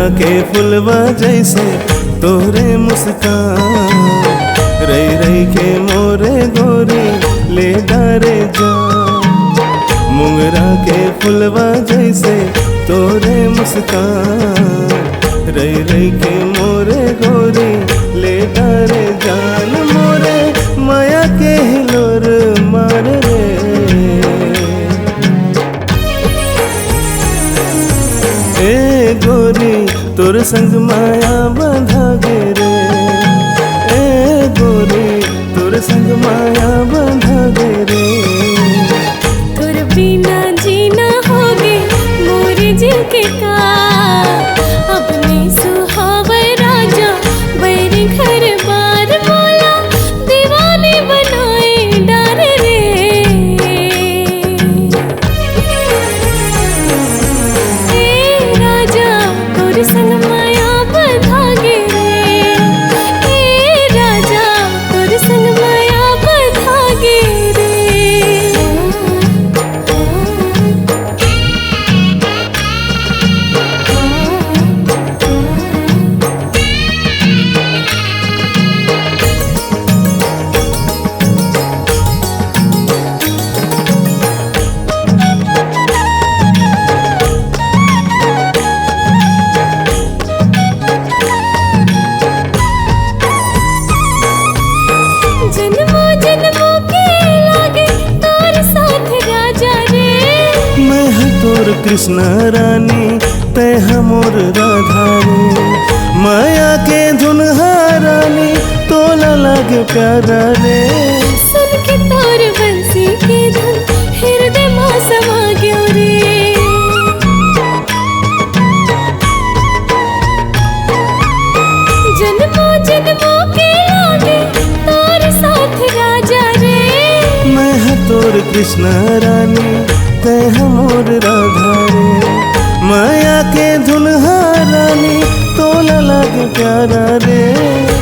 के फुलवा जैसे तोरे मुस्कान, रई रई के मोरे गोरे ले डारे जान। मुंगरा के फुलवा जैसे तोरे मुस्कान, रई रई के मोरे गोरे ले डारे जान। मोरे माया के हिलोर मार रे, ए गोरी तोर संग माया बंधा गे रे। ए गोरी तोर संग माया बंधा गे रे। तोर बिना जीना होगे मोरे दिल के का, अपने सुहावे राजा बैरी घर बार बोला दीवाने बनाए डार रे। ए राजा तोर संग माया बंधा गे रे। ए राजा तोर संग माया बंधा गे रे। जन्मों जन्मों के लागे तोर साथ राजा रे। मैं है तोर कृष्ण रानी, तै हमोर राधा रे। माया के धुन रानी तोला लागे प्यारा रे। सुन के तोर बंसी के धुन हृदय मां समा गयो रे। जन्मों जन्मों के लागे तोर साथ राजा रे। मैं है तोर कृष्ण रानी, तै हमोर राधा रे। माया के धुन रानी तोला लागे प्यारा रे।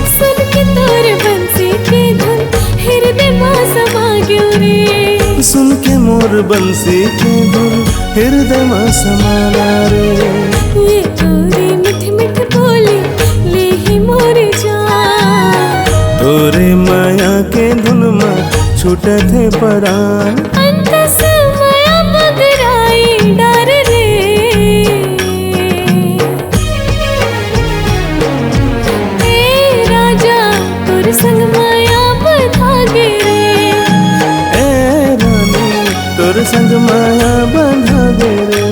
सुन के तोर बंसी के धुन हृदय मां समा गयो रे। सुन के मोर बंसी के धुन हृदय में समाना रे। ये तोरी मिठ मिठ बोली ले ही मोर जान, तोरे माया के धुन में छूटत है परान। अंत से माया मगराई डार रे। ए राजा तोर संग माया बंधा गे रे। ए रानी तोर संग माया बंधा गे रे।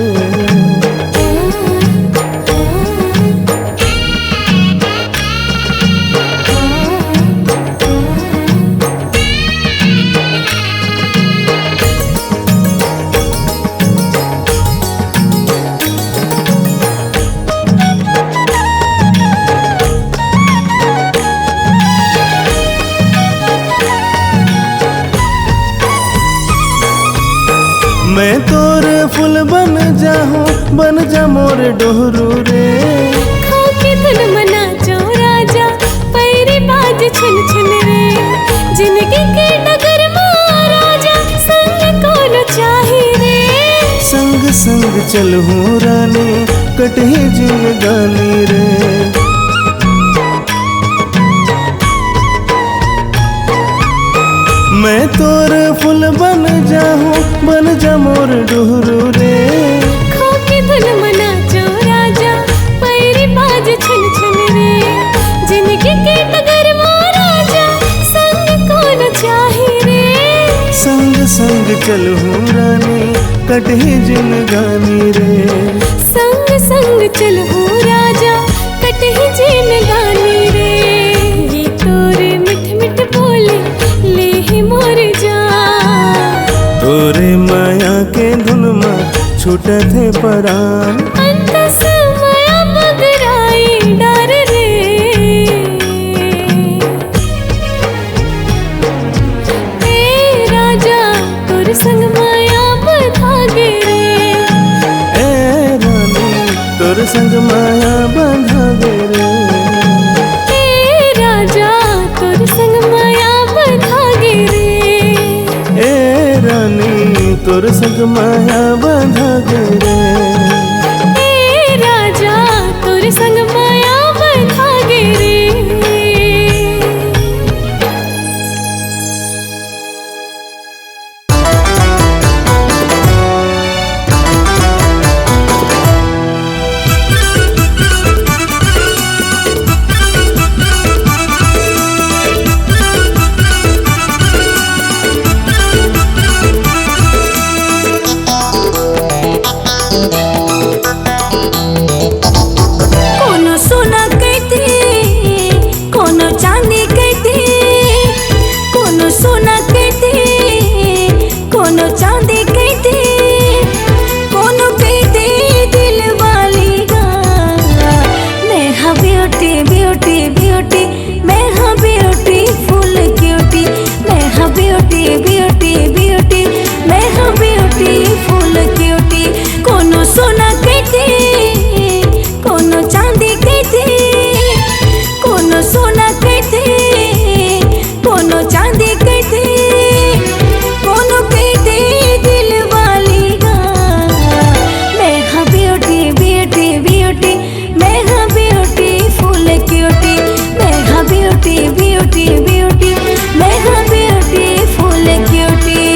मैं तोर फूल बन जाहूँ, बन जा मोर डोहरू रे। खो के धुन मना जो राजा पैरी बाज छुन छुन रे। जिंदगी के डगर महाराजा संग कौन चाही रे। संग संग चलहूँ रानी कटही जिंदगानी रे। मैं तोर फूल बन जाहूँ, बन जा मोर डोहरू रे। खो के धुन मना जो राजा पैरी बाज छुन छुन रे। जिंदगी के डगर महाराजा संग कौन चाही रे। संग संग चलहूँ रानी कटही जिंदगानी रे। संग संग चलहूँ राजा कटही जिंदगानी रे। ये तोरे मिठ मिठ बोली ले ही मोर जान, तोरे माया के धुन में छूटत है परान। अंत से माया मगराई डार रे। ए राजा तोर संग माया बंधा गे रे। ए रानी तोर संग माया बंधा गे रे। ए राजा तोर संग माया बंधा गे रे। ए रानी तोर संग माया बंधा गे रे। ए राजा तोर संग चांदी कहते कोनो कहते दिल वाली गा मैं हाँ ब्यूटी ब्यूटी ब्यूटी मैं हाँ ब्यूटीफुल क्यूटी मैं हाँ ब्यूटी ब्यूटी ब्यूटी मैं हाँ ब्यूटीफुल क्यूटी कोनो सोना कहते कोनो चांदी कहते कोनो सोना कहते कोनो चांदी कहते कोनो कहते दिल वाली गा मैं हाँ ब्यूटी ब्यूटी ब्यूटी मैं हाँ ब्यूटीफुल क्यूटी मैं हाँ ब्यूटी ब्यूटी ब्यूटी मैं हाँ ब्यूटीफुल क्यूटी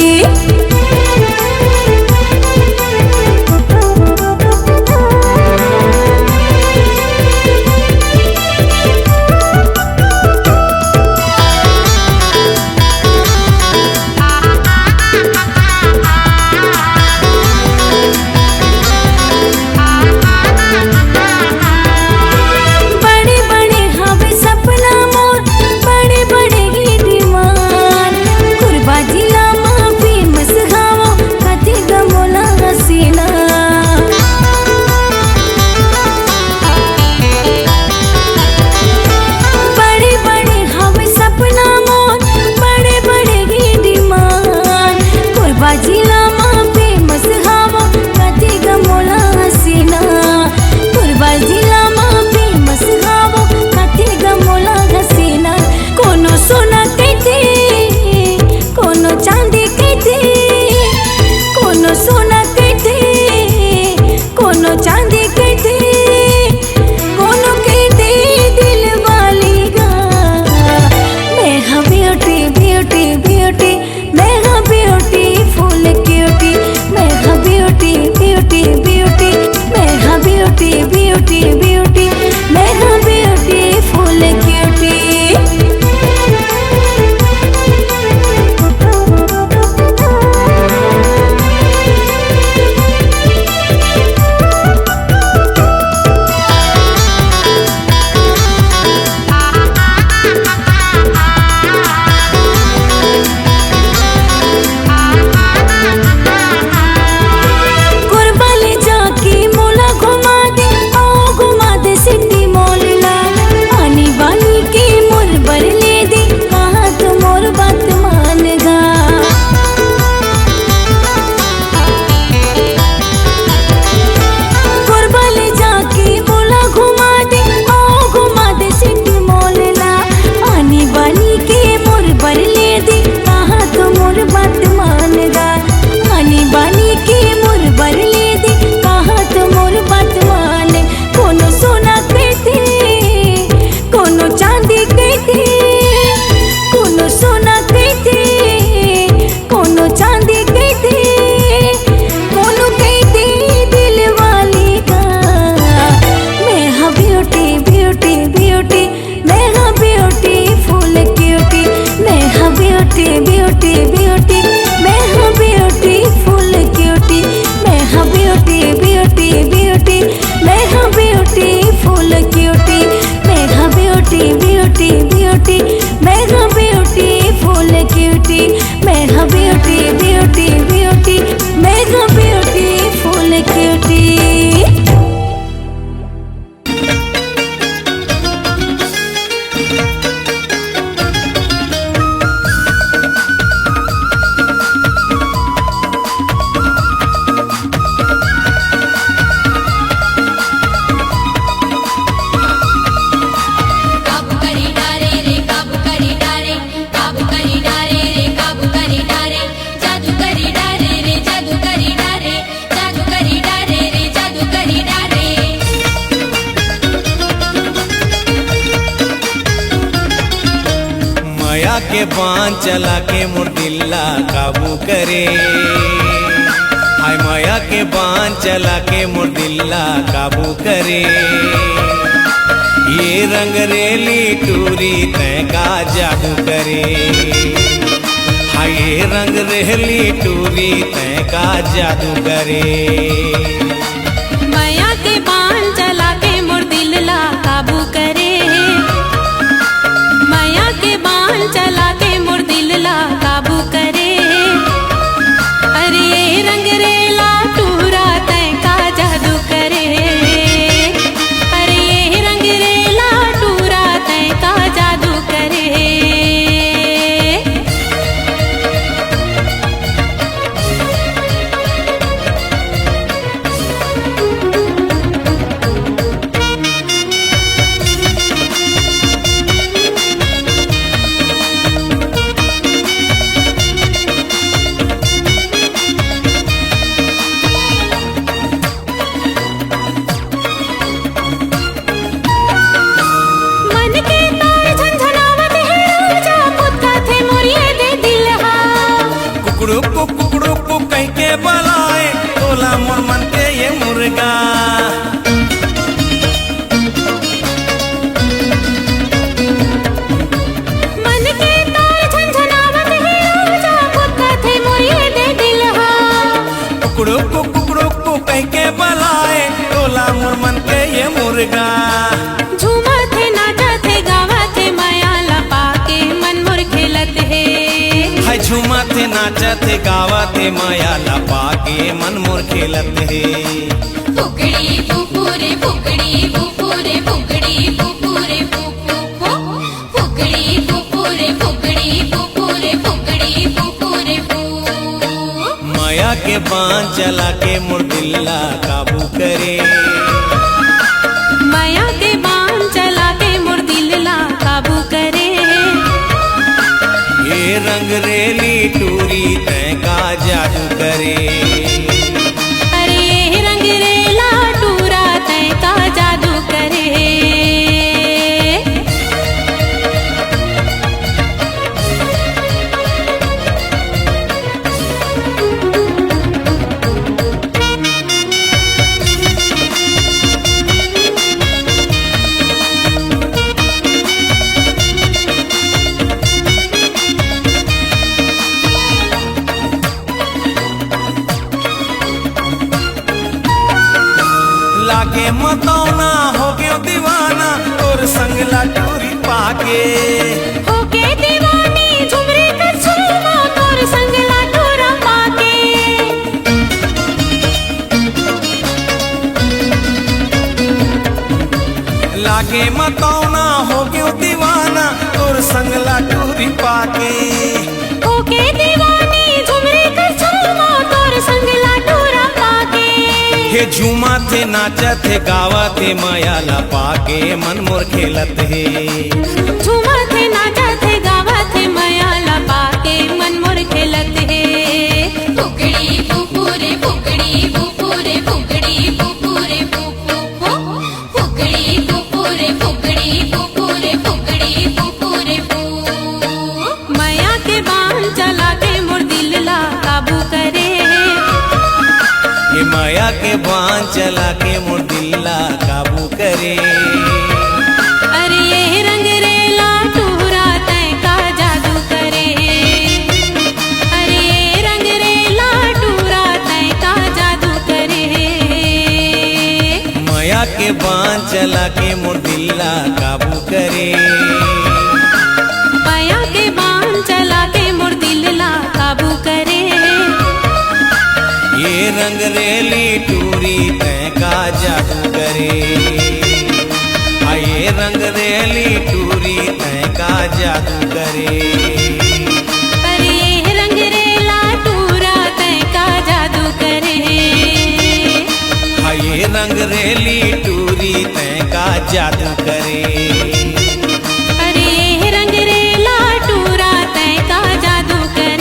के बांध चला के मुर्दिल्ला काबू करे। हाय माया के बांध चला के मुर्दिल्ला काबू करे। ये रंग रेली टूरी तय का जादू करे। हाय ये रंग रेली टूरी तय का जादू करे। माया के बांध चला के मुर्दिल्ला काबू करे। माया के बांध चला के मुर्दिल्ला काबू करे। अरे तोला मोर मन के ये मुर्गा। मन के तार झनझनावत है राजा, कुत्ता थे मोये दे दिलहा। कुकड़ू को कह के बुलाए तोला मोर मन के ये मुर्गा। झूमा थे नाचा थे गावा थे माया लपा के मन मोर खेलत है। हाय झूमा थे नाचा थे गावा थे माया लपा के मन मोर खेलत है। फुकड़ी फुफुरे फुकड़ी फुफुरे फुकड़ी फुफुरे फुफु फुकड़ी फुफुरे फुकड़ी फुफुरे फुकड़ी फुफुरे फु। माया के बांध चला के मोर दिल्ला काबू करे। माया के बांध चला के मोर दिल्ला काबू करे। ये रंग रेली टूरी तय का जादू करे। अरे ये रंग रेला टूरा तय का जादू करे। लागे मतौना हो गयो दीवाना और संग लाटूरी पाके। होके दीवानी झुमरे का झूमा तोर संग लाटूरा पाके। लागे मतौना हो गयो दीवाना और संग लाटूरी पाके। होके दीवानी झुमरे का झूमा तोर संग लाटूरा पाके। हे झूमा थे नाचा थे गावा थे माया लपा के मन मोर खेलत है। झूमा थे नाचा थे गावा थे माया लपा के मन मोर खेलत है। फुकड़ी फुफुरे फुकड़ी फुफुरे फुकड़ी फुफुरे फुफु फुकड़ी फुफुरे फुकड़ी फुफुरे फुकड़ी फुफुरे फु। माया के बांध चला के मोर दिल्ला काबू करे। ये माया के बांध चला के मोर दिल्ला काबू करे। अरे ये रंग रेला टूरा तय का जादू करे। अरे ये रंग रेला टूरा तय का जादू करे। माया के बांध चला के मोर दिल्ला काबू करे। माया के बांध चला के मोर दिल्ला काबू करे। ये रंग रेली टूरी तय का जादू करे। ये रंग रेली टूरी तय का जादू करे। अरे ये रंग रेला टूरा तय का जादू करे। ये रंग रेली टूरी तय का जादू करे। अरे ये रंग रेला टूरा तय का जादू करे।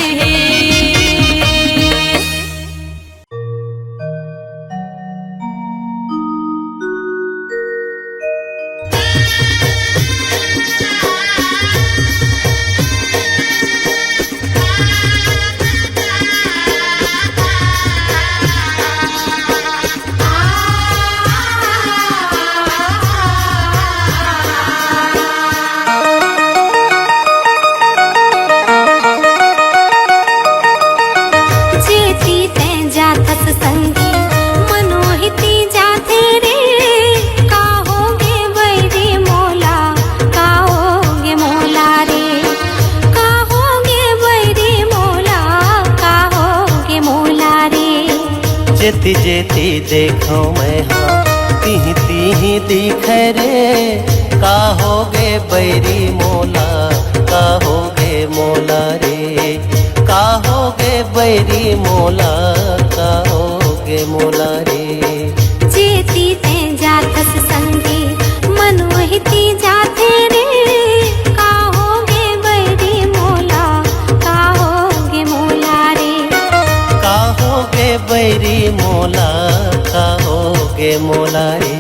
जेती जेती देखो मैं हाँ तिही तिही दिखे रे। का होगे बैरी मोला, का होगे मोला रे। का होगे बैरी मोला, का होगे मोला रे। जेती ते जातस संगे मनोहिती जाते रे। का होगे बैरी मोला, का होगे मोला रे। का होगे बैरी मोला, का होगे मोला रे।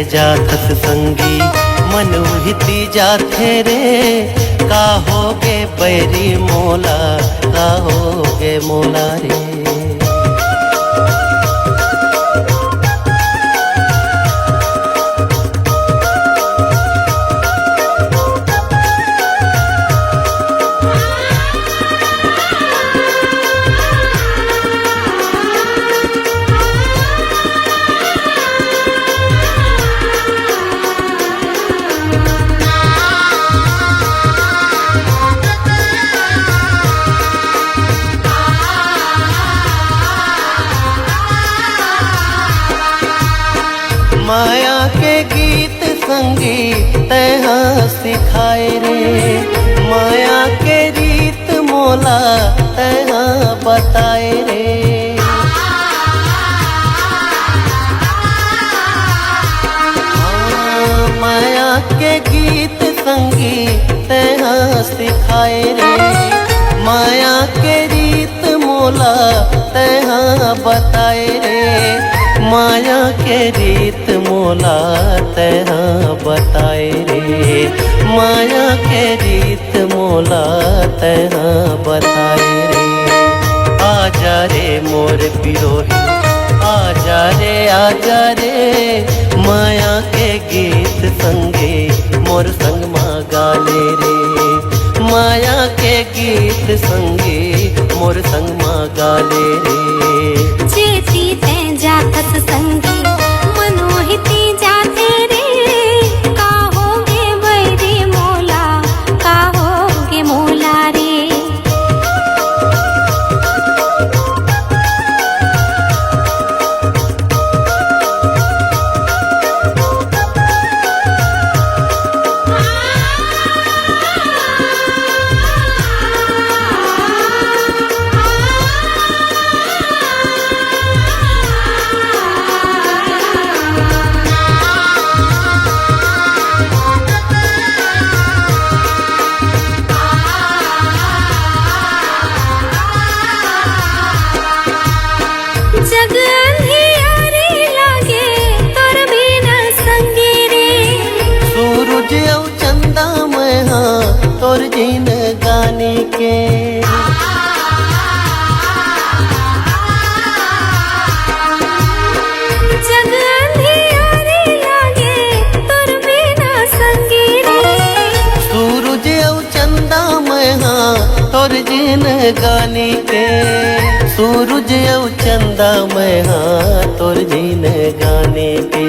जाथस संगी मन उहिती जाथे रे का होगे बैरी मोला का होगे मोला रे। माया के गीत संगीत तैहा सिखाए रे माया के रीत मोला तैहा बताए रे। माया के गीत संगीत तैहा सिखाए रे माया के रीत मोला तैहा बताए रे। माया के रीत मोला तैहा बताए रे माया के रीत मोला तैहा बताए रे। आजा रे मोर पिरोही आजा रे माया के गीत संगे मोर संग मा गाले रे माया के गीत संगे मोर संग मा गाले रे। जेती ते जाथस संगी मनोहिती जाते रे का होगे बैरी मोला का होगे मोला रे। तोर जीन गाने के जग अंधियारे लागे तोर बिना संगी रे। सूरज औ चंदा मैं हाँ तोर जीन गाने के सूरज औ चंदा मैं हाँ तोर जीन गाने के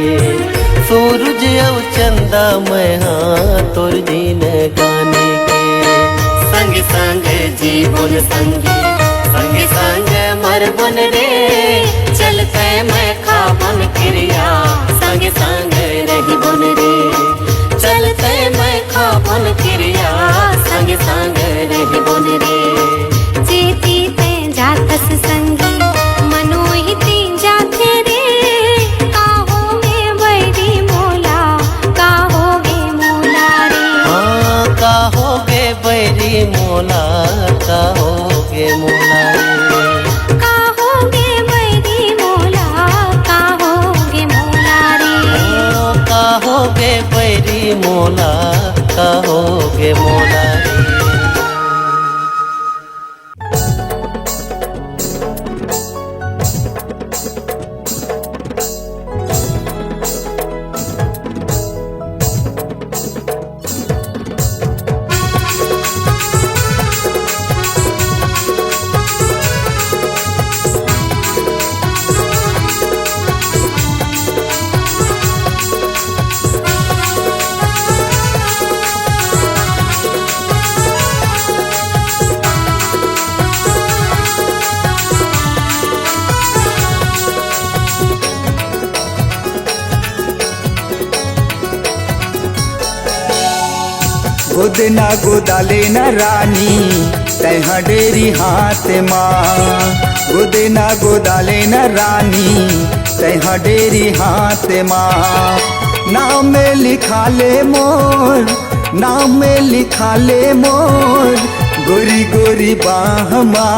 सूरज औ चंदा मैं हाँ तोर जीन गाने के। संग संग जीवन संगी संग संग मरबन रे चलते मैं खाबन क्रिया संग संग रही बन रे चलते मैं खाबन क्रिया संग संग रही बन रे। जेती ते जाथस संगी मनोहिती जाते रे का होगे बैरी मोला का होगे मोला रे। हाँ का होगे बैरी मोला का होगे मोला रे। का होगे बैरी मोला का होगे मोला रे। का होगे बैरी मोला का होगे मोला रे। गोदना गोदाले न रानी तैहा डेरी हाथ माँ गोदना गोदाले न रानी तैहा डेरी हाथ माँ। नाम में लिखा ले मोर नाम में लिखा ले मोर गोरी गोरी बाह माँ।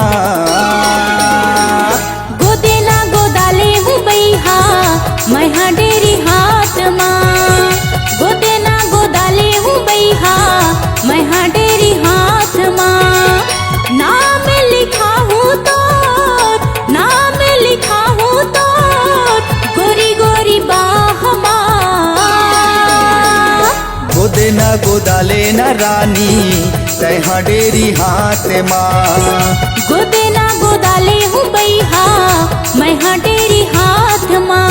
गोदेना गोदाले हूँ बैहा मैं डेरी हाथ माँ न रानी तैहा डेरी हाथ माँ। गोदेना गोदाले हूँ बैहा मैं हाँ डेरी हाथ माँ।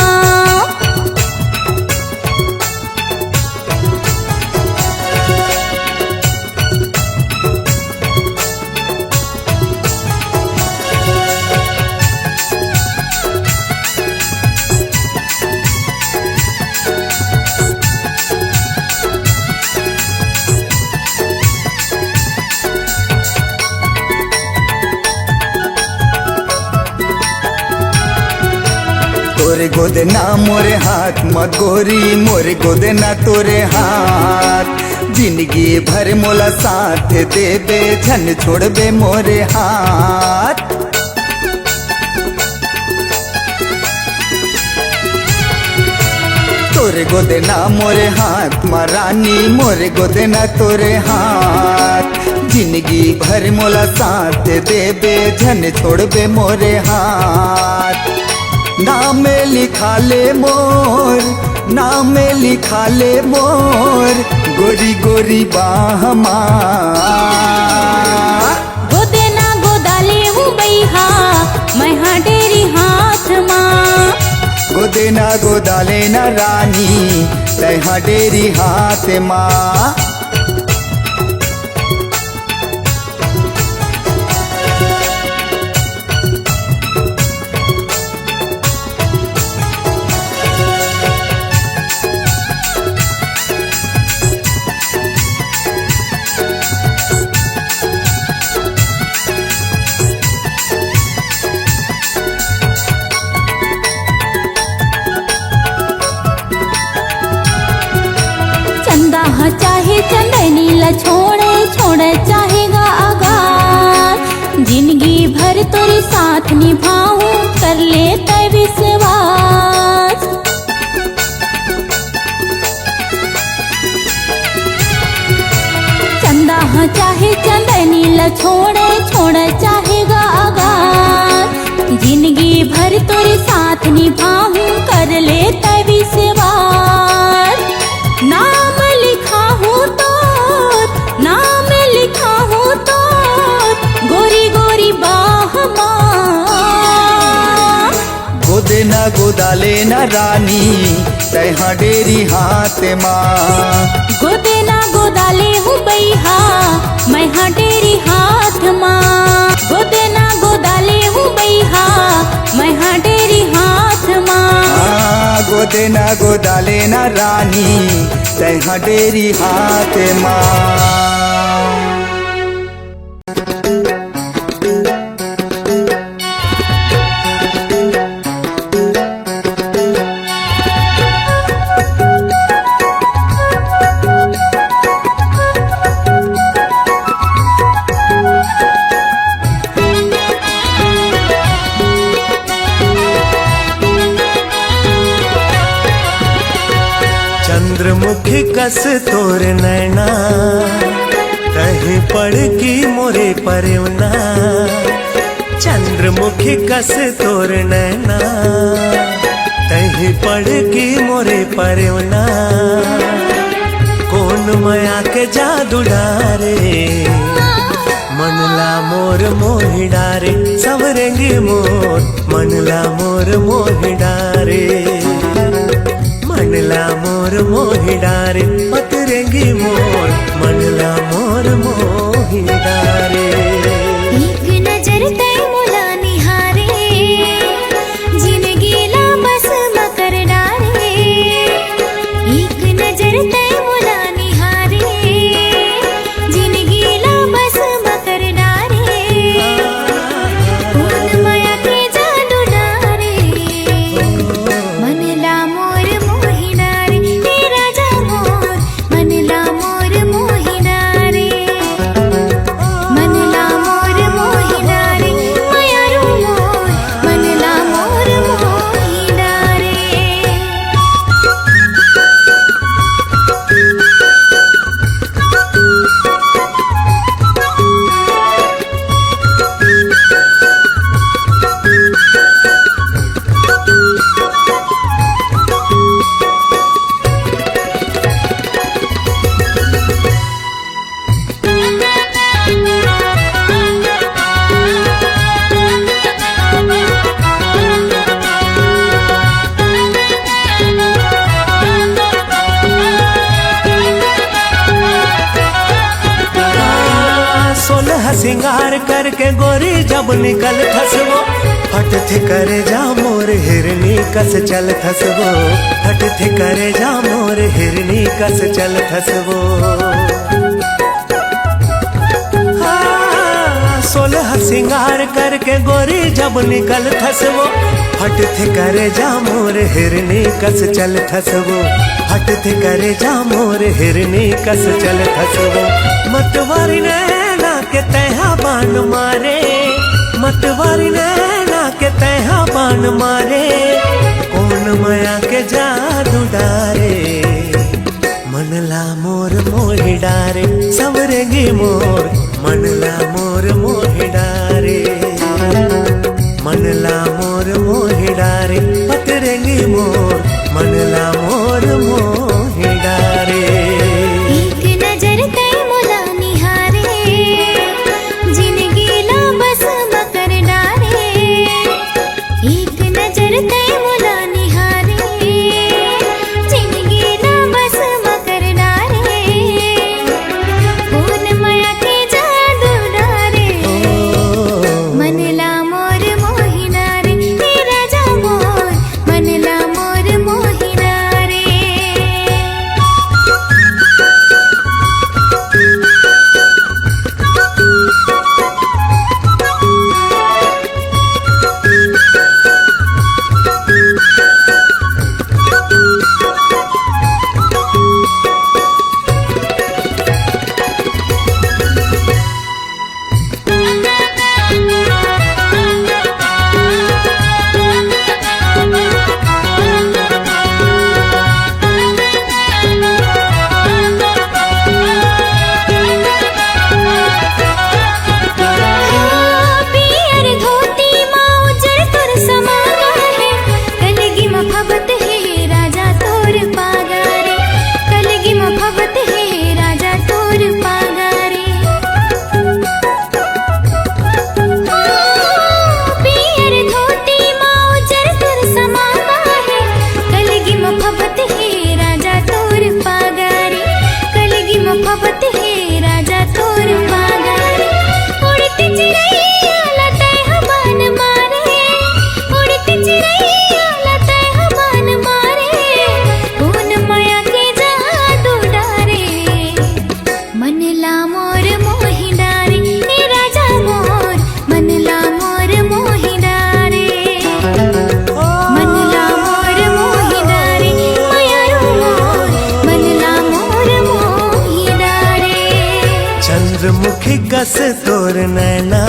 तोरे गोदना मोरे हाथ मत गोरी मोरे गोदना तोरे हाथ। जिंदगी भर मोला साथ देबे झन छोड़बे मोरे हाथ। तोरे गोदना मोरे हाथ महारानी मोरे गोदना तोरे हाथ। जिंदगी भर मोला साथ देबे झन छोड़बे मोरे हाथ। नाम लिखा ले मोर नाम लिखा ले मोर गोरी गोरी बाहमा। गोदेना गोदाले हूँ बैहा मैं हाँ डेरी हाथ माँ। गोदेना गोदाले न रानी तैहा डेरी हाथ माँ। चाहे चंदनी ला छोड़े छोड़े चाहेगा आगाज। जिंदगी भर तोरे साथ निभाऊं कर ले तय विश्वास। चंदा चाहे चंदनी ला छोड़े छोड़े चाहेगा आगाज। जिंदगी भर तोरे साथ निभाऊं कर ले तय विश्वास। नाम लिखा हूँ तो नाम लिखा हूँ तो गोरी गोरी बाहमा। गोदेना गोदाले न रानी तैहा डेरी हाथ माँ। गोदेना गोदाले हूँ बैहा मैं हाँ डेरी हाथ माँ। गोदेना गोदाले हूँ बैहा मैं हाँ डेरी हाथ माँ। गोदेना गोदाले न रानी तैहा डेरी हाथ माँ। चंद्रमुखी कस तोर नैना कहीं पड़ की मोरे परवना। चंद्रमुखी कस तोर नैना कहीं पड़ की मोरे परवना। कौन माया के जादू डारे मनला मोर मोहि डारे। सवरेंगी मोर मनला मोर मोहि डारे। मनला मोर मोहि डारे पतरेंगी मोर मनला मोर मोहि डारे। एक नजर तय मुला निहारे जिंदगी ला बस मकर डारे। एक नजर तय मुला निहारे जिंदगी ला बस मकर डारे। कौन माया के जादू डारे मनला मोर मोहि डारे। तेरा जा मोर मनला मोर मोहि डारे। मनला मोर मोहि डारे। माया सिंगार करके गोरी जब निकल थसबो हट थे करे जा मोर हिरनी कस चल थसबो हट थे करे जा मोर हिरनी कस चल थसबो 16 सिंगार करके गोरी जब निकल थसबो हट थे करे जा मोर हिरनी कस चल थसबो हट थे करे जा मोर हिरनी कस चल थसबो मतवारी नैना के तहा बान मारे मतवारी नैना के तहा बान मारे कौन माया के जादू डारे मनला मोर मोहि डारे सवरेगी मोर मनला मोर मोहि डारे मनला मोर मोहि डारे पतरेगी मोर मनला मोर मोहि डारे एक नजर तै मुला निहारे जिंदगी ला बस मकर डारे एक नजर तै मुला निहारे जिंदगी ला बस मकर डारे कौन माया के जादू डारे मनला मोर मोहि डारे तेरा जा मोर मनला मोर मोहि डारे पियर धोती माँ उजर तुर समागा है कलगी मफबत है राजा तोर पागारे कलगी मफबत है राजा तोर पागारे पियर धोती माँ उजर तुर समागा है कलगी मफबत है राजा तोर पागारे कलगी मफबत है राजा तोर पागारे उड़ती चिड़ैया लतै हवान मारे उड़ती चिड़ैया लतै हवान मारे कौन माया के जादू डारे मनला मोर मोहि डारे हे राजा मोर मनला मोर मोहि डारे मनला मोर मोहि डारे मायारू मोर मनला मोर मोहि डारे चंद्रमुखी कस तोर नैना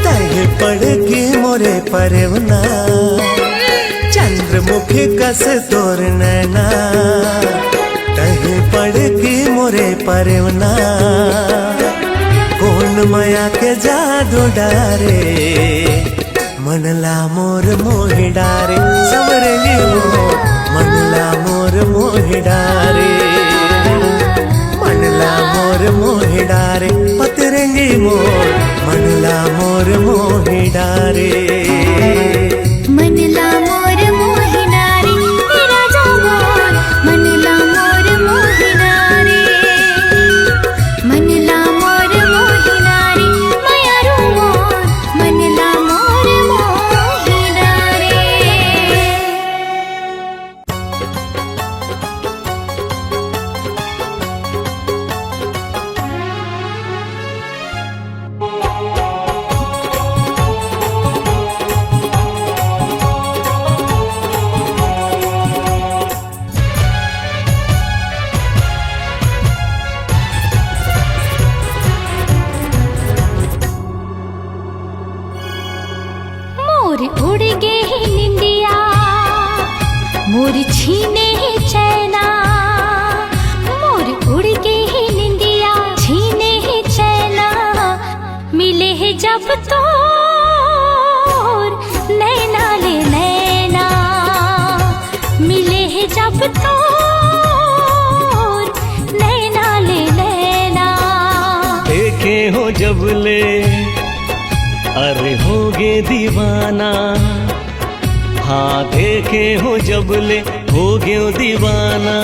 तहे पड़ के मोरे परवना चंद्रमुखी कस तोर नैना तहे पड़ के मोरे परवना कौन माया के जादू डारे मनला मोर मोहि डारे सवरेगी मोर मनला मोर मोहि डारे मनला मोर मोहि डारे पतरेंगी मोर मनला मोर मोहि डारे मनला मोर मोहि डारे हे राजा मोर मनला मोर मोहि डारे मनला मोर मोहि डारे मायारू मोर मनला मोर मोहि डारे मोर उड़ गे निंदिया मोर छीने चैना मोर उड़ गे निंदिया छीने चैना मिले है जब तोर नैना ले नैना मिले है जब तोर नैना ले नैना देखे हो जब ले अरे होगे दीवाना हाँ देखे हो जब ले होगे दीवाना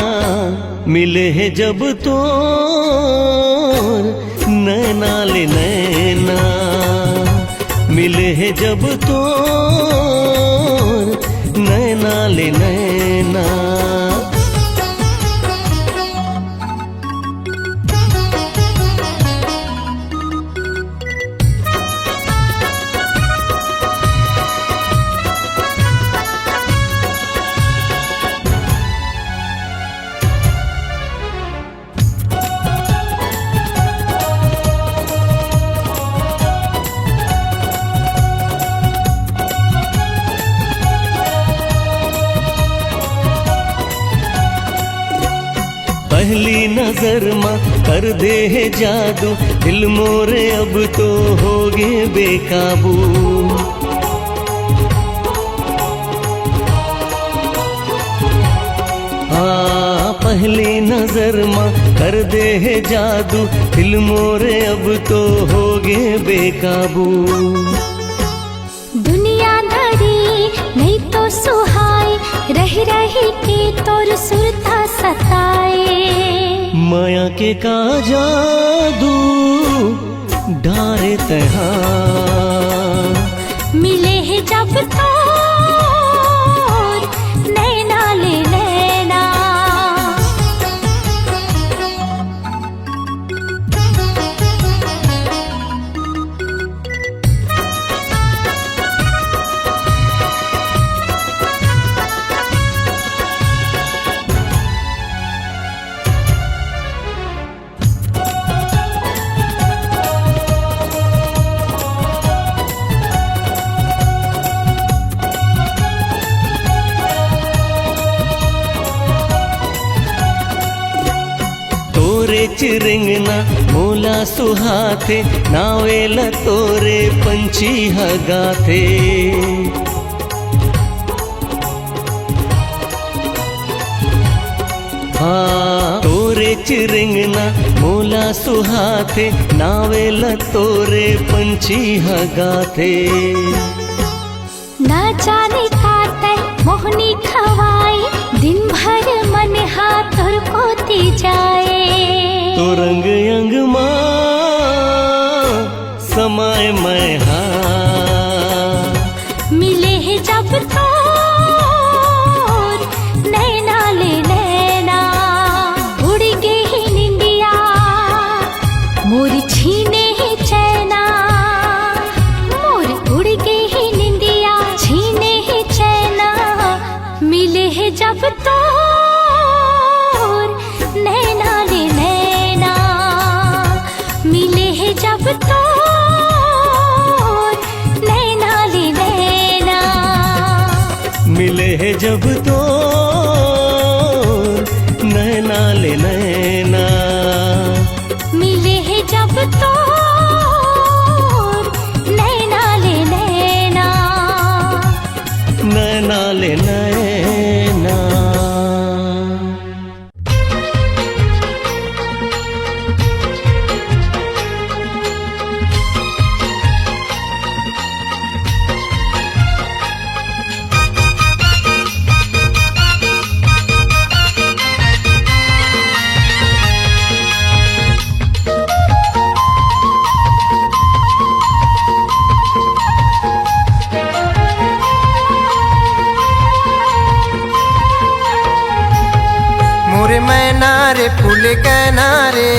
मिले है जब तो नैना ले नैना मिले है जब तो नैना ले नैना। पहली नजर माँ कर दे है जादू, दिल मोरे अब तो हो गए बेकाबू। हाँ पहली नजर माँ कर दे है जादू, दिल मोरे अब तो हो गए बेकाबू। दुनियादारी नहीं तो सुहाए, रही रही के तोर सुरता सताए। माया के का जादू डारे तहा, मिले है जब तो नैना ले नैना। तोरे चिरिंगना मोला सुहाथे, नावेला तोरे पंछी हगाथे। हाँ तोरे चिरिंगना मोला सुहाथे, नावेला तोरे पंछी हगाथे। ना जाने काटे मोहनी खवाई, दिन भर मन हाथ और पोती जाए। तो रंग अंग माँ समाए मैं हाँ, मिले है जब तो नैना ले नैना। उड़ गई ही निंदिया मोर छीने ही चैना, मोर उड़ गई ही निंदिया छीने ही चैना। मिले है जब तो नैना ले नैना, मिले है जब तो नैना ले नैना। मिले है जब तो नैना ले नैना, मिले है जब तो नैना ले नैना। नैना ले नैना। मोरे मैना रे फूल कहना रे,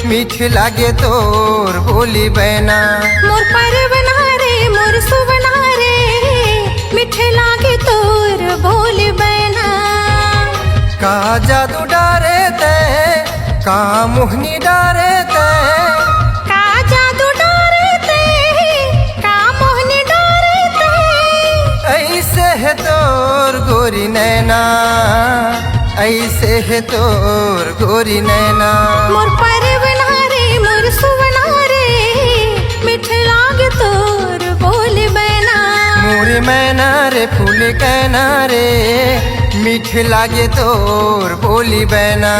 मीठ लागे तोर बोली बहना। मोर परवना रे मोर सुवना रे, मिठे लागे तोर बोल बना। का जादू डारे ते, का मोहनी डारे ते, का जादू डारे ते, का मोहनी डारे ते। ऐसे है तोर गोरी नैना, ऐसे है तोर गोरी नैना। मोर परवना रे मोर सुवना रे, मिठे लागे तोर बोल बना। मोरे मैना रे फूल कहना रे, मीठ लागे तोर बोली बहना।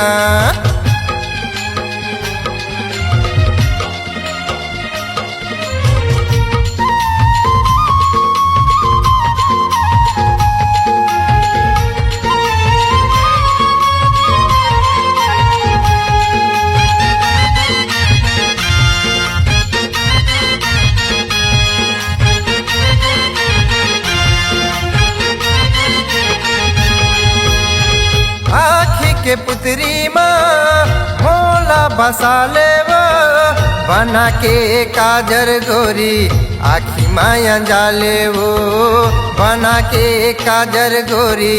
के पुत्री माँ मोला बसा लेवा, बना के काजर गोरी आखी माया जाले वो, बना के काजर गोरी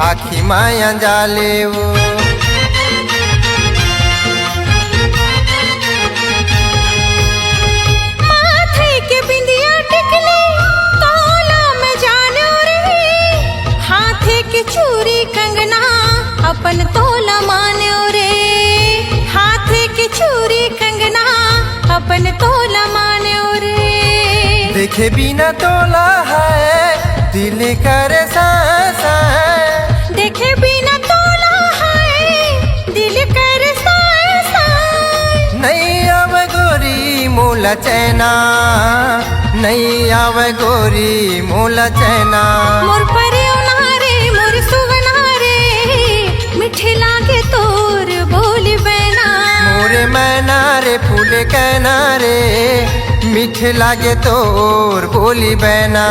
आखी माया जाले वो। माथे के बिंदिया टिकली तोला में जाने रे, हाथे के चूड़ी कंगना अपन तोला माने रे, हाथे के चूड़ी कंगना अपन तोला माने रे। देखे बिना तोला है दिल करे सांसा, देखे बिना तोला है दिल करे सांसा। नहीं आवे गोरी मोला चैना, नहीं आवे गोरी मोला चैना। मोर परे उनारे मोर सुवनारे, मिठे लागे तोर बोली बैना। मोरे मैना रे फूल कहना रे, मीठे लागे तोर बोली बैना।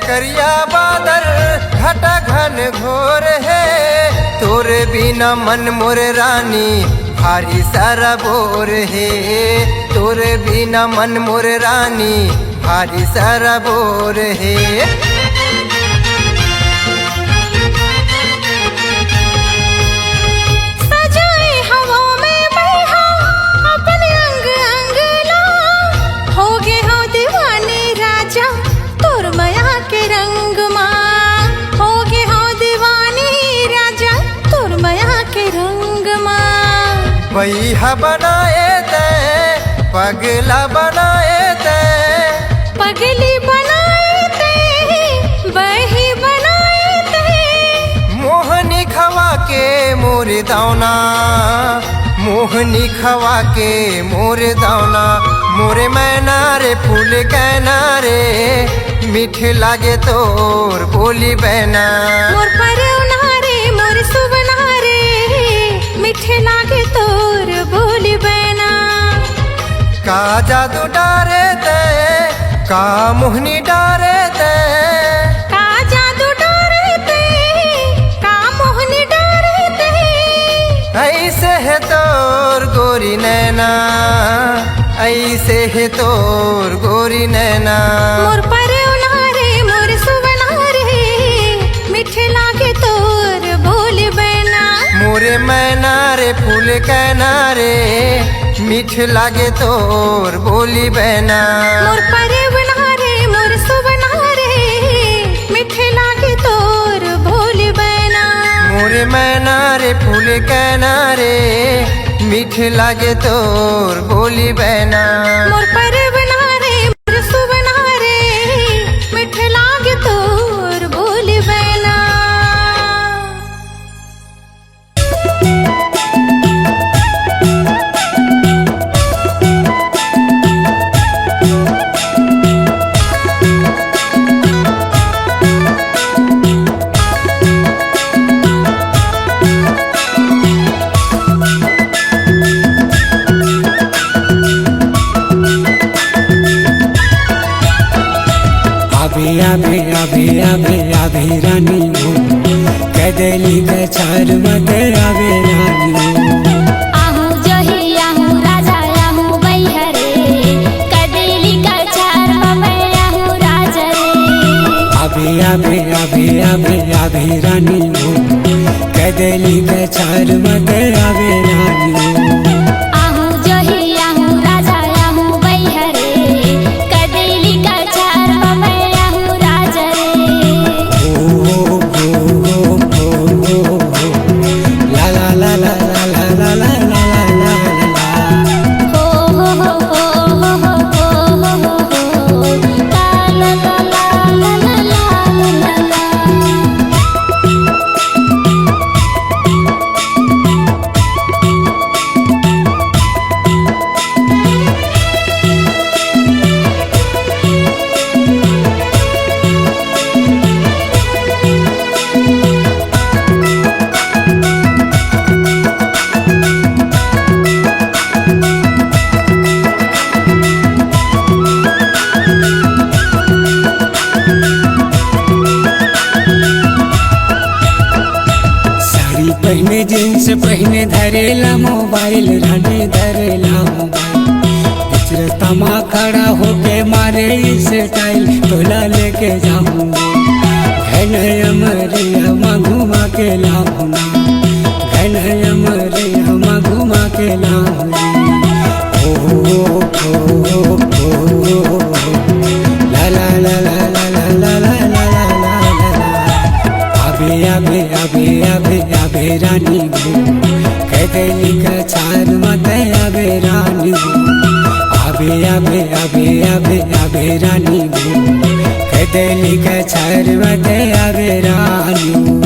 करिया बादल घटा घन घोर है, तोरे बिना मन मोर रानी भारी सारा बोर है, तोरे बिना मन मोर रानी भारी सारा बोर है। सजाए हवा में बहा अपने अंग अंग ला, हो गे हो दीवाने राजा तोर माया के रंग माँ, हो गे हो दीवानी राजा तोर माया के रंग माँ। बैहा बनाए ते पगला बनाए ते, पगली बनाए ते बही बनाए ते। मोहनी खवा के मोर दावना, मोहनी खवा के मोर दावना। मोरे मैना रे फूल कहना रे, मीठे लागे तोर बोली बहना। मोर पर उनारे मोर सुवनारे, मिठे लागे तोर बोली बैना। का जादू डारे ते, का मोहनी डारे ते, का जादू डारे ते, का मोहनी डारे ते। ऐसे है तोर गोरी नैना, ऐसे है तोर गोरी नैना। मोर पर उनारे मोर सुवनारे, मिठे लागे तोर बोली बैना। मोरे मैना रे फूल कहना रे, मीठ लागे तोर बोली बहना। मोर पर उनारे मोर सुवनारे, मिठे लागे तोर बोली बैना। मोरे मैना रे फूल कहना रे, मीठ लागे तोर बोली बहना। मोर पर बनारे मोर सुवनारे, मिठे लागे तोर बोली बैना। आवे रानी हो, कदली कछार मत आवे रानी हो। आहू जही आहू राजा आहू बैहरे, कदली कछार में आहू राजा रे। आवे रानी हो, कदली कछार मत आवे रानी हो। आहू जही आहू राजा आहू बैहरे, कदली कछार में आहू राजा रे। ला ला ला ला ला ला ला ला ला ला। हो हो हो हो हो हो हो हो, ला ला ला ला ला ला ला ला। पहने जींस पहने धरेला मोबाइल रानी धरेला मोबाइल तमा खड़ा होके मारे स्टाइल तोला लेके जाऊंगा घनयमरिया घुमा के लाऊंगा घनयमरिया घुमा के लाऊंगा ओ ला ला ला ला ला ला ला ला ला ला आबे आबे आबे आबे आबे रानी कहते का चार मत आबे रानी आबे आबे आबे आबे आबे रानी कहते का चार मत आबे रानी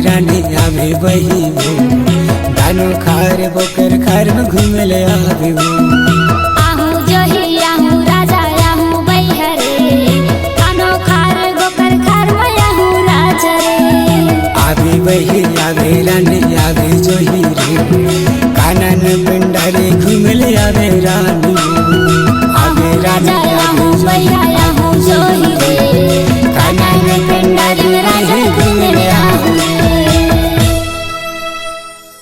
रानी आवे वही दानो खार बोकर खार में घूमे ले आवे आहू जही आहू राजा आहू बैहरे दानो खार बोकर खार में आहू राजा रे आवे वही आवे रानी आवे जोही रे कानन पिंडारे घूमे ले आवे रानी आवे रानी राजा आहू आवे जोही बैहरे